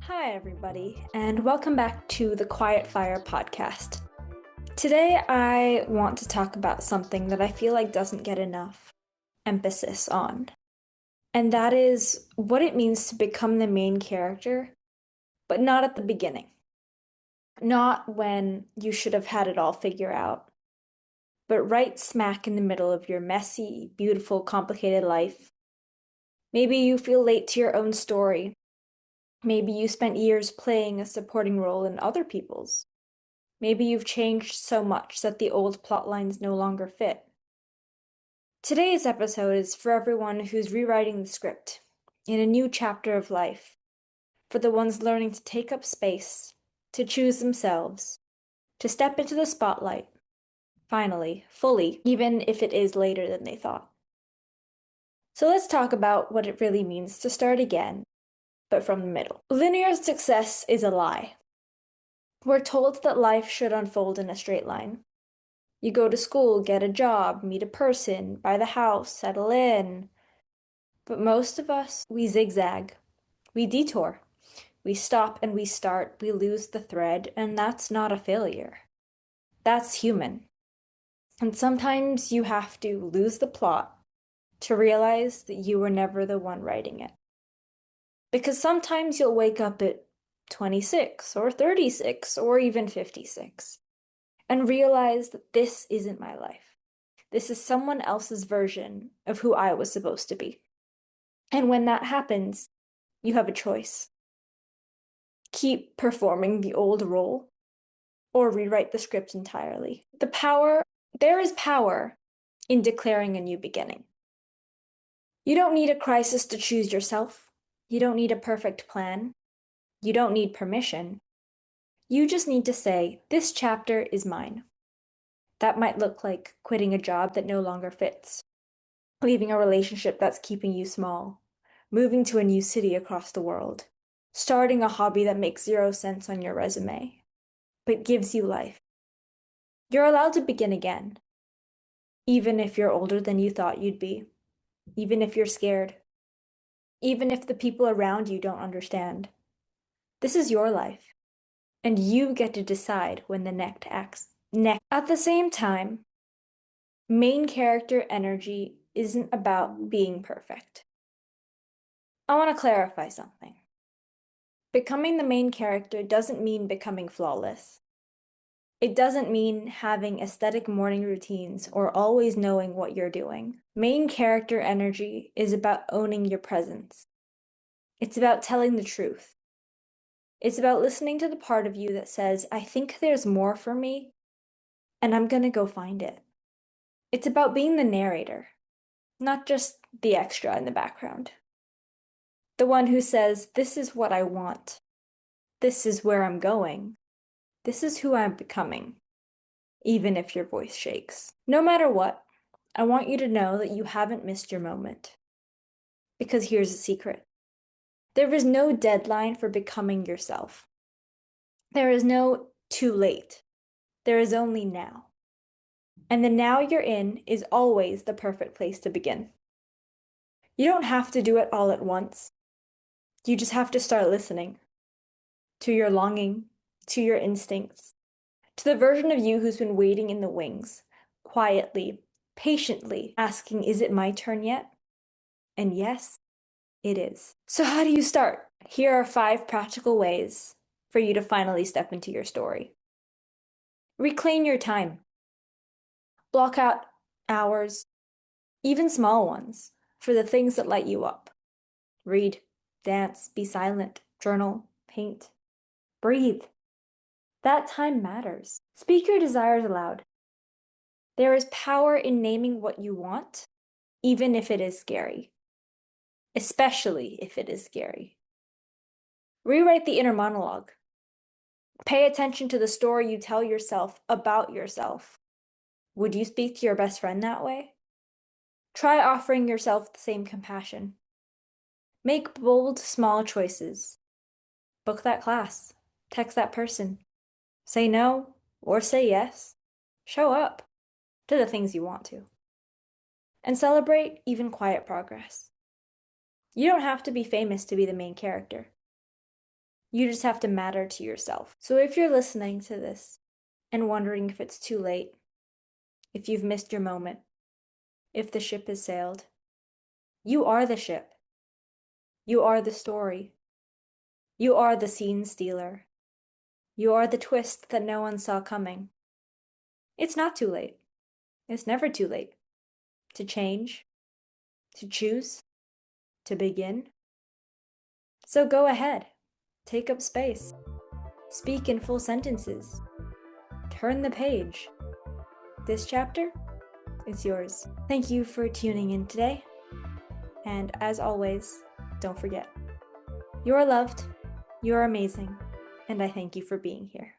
Hi, everybody, and welcome back to the Quiet Fire podcast. Today, I want to talk about something that I feel like doesn't get enough emphasis on, and that is what it means to become the main character, but not at the beginning. Not when you should have had it all figured out, but right smack in the middle of your messy, beautiful, complicated life. Maybe you feel late to your own story. Maybe you spent years playing a supporting role in other people's. Maybe you've changed so much that the old plot lines no longer fit. Today's episode is for everyone who's rewriting the script in a new chapter of life, for the ones learning to take up space, to choose themselves, to step into the spotlight, finally, fully, even if it is later than they thought. So let's talk about what it really means to start again, but from the middle. Linear success is a lie. We're told that life should unfold in a straight line. You go to school, get a job, meet a person, buy the house, settle in. But most of us, we zigzag. We detour. We stop and we start, we lose the thread, and that's not a failure. That's human. And sometimes you have to lose the plot to realize that you were never the one writing it. Because sometimes you'll wake up at 26 or 36 or even 56 and realize that this isn't my life. This is someone else's version of who I was supposed to be. And when that happens, you have a choice. Keep performing the old role or rewrite the script entirely. There is power in declaring a new beginning. You don't need a crisis to choose yourself. You don't need a perfect plan. You don't need permission. You just need to say, this chapter is mine. That might look like quitting a job that no longer fits, leaving a relationship that's keeping you small, moving to a new city across the world, starting a hobby that makes zero sense on your resume, but gives you life. You're allowed to begin again, even if you're older than you thought you'd be, even if you're scared, even if the people around you don't understand. This is your life, and you get to decide when the next acts. At the same time, main character energy isn't about being perfect. I want to clarify something. Becoming the main character doesn't mean becoming flawless. It doesn't mean having aesthetic morning routines or always knowing what you're doing. Main character energy is about owning your presence. It's about telling the truth. It's about listening to the part of you that says, I think there's more for me, and I'm gonna go find it. It's about being the narrator, not just the extra in the background. The one who says, this is what I want. This is where I'm going. This is who I'm becoming, even if your voice shakes. No matter what, I want you to know that you haven't missed your moment. Because here's a secret. There is no deadline for becoming yourself. There is no too late. There is only now. And the now you're in is always the perfect place to begin. You don't have to do it all at once. You just have to start listening to your longing, to your instincts, to the version of you who's been waiting in the wings, quietly, patiently, asking, is it my turn yet? And yes, it is. So how do you start? Here are 5 practical ways for you to finally step into your story. Reclaim your time. Block out hours, even small ones, for the things that light you up. Read, dance, be silent, journal, paint. Breathe. That time matters. Speak your desires aloud. There is power in naming what you want, even if it is scary. Especially if it is scary. Rewrite the inner monologue. Pay attention to the story you tell yourself about yourself. Would you speak to your best friend that way? Try offering yourself the same compassion. Make bold, small choices. Book that class. Text that person. Say no or say yes. Show up to the things you want to. And celebrate even quiet progress. You don't have to be famous to be the main character. You just have to matter to yourself. So if you're listening to this and wondering if it's too late, if you've missed your moment, if the ship has sailed, you are the ship. You are the story. You are the scene stealer. You are the twist that no one saw coming. It's not too late. It's never too late to change, to choose, to begin. So go ahead, take up space, speak in full sentences, turn the page. This chapter is yours. Thank you for tuning in today. And as always, don't forget, you're loved, you're amazing, and I thank you for being here.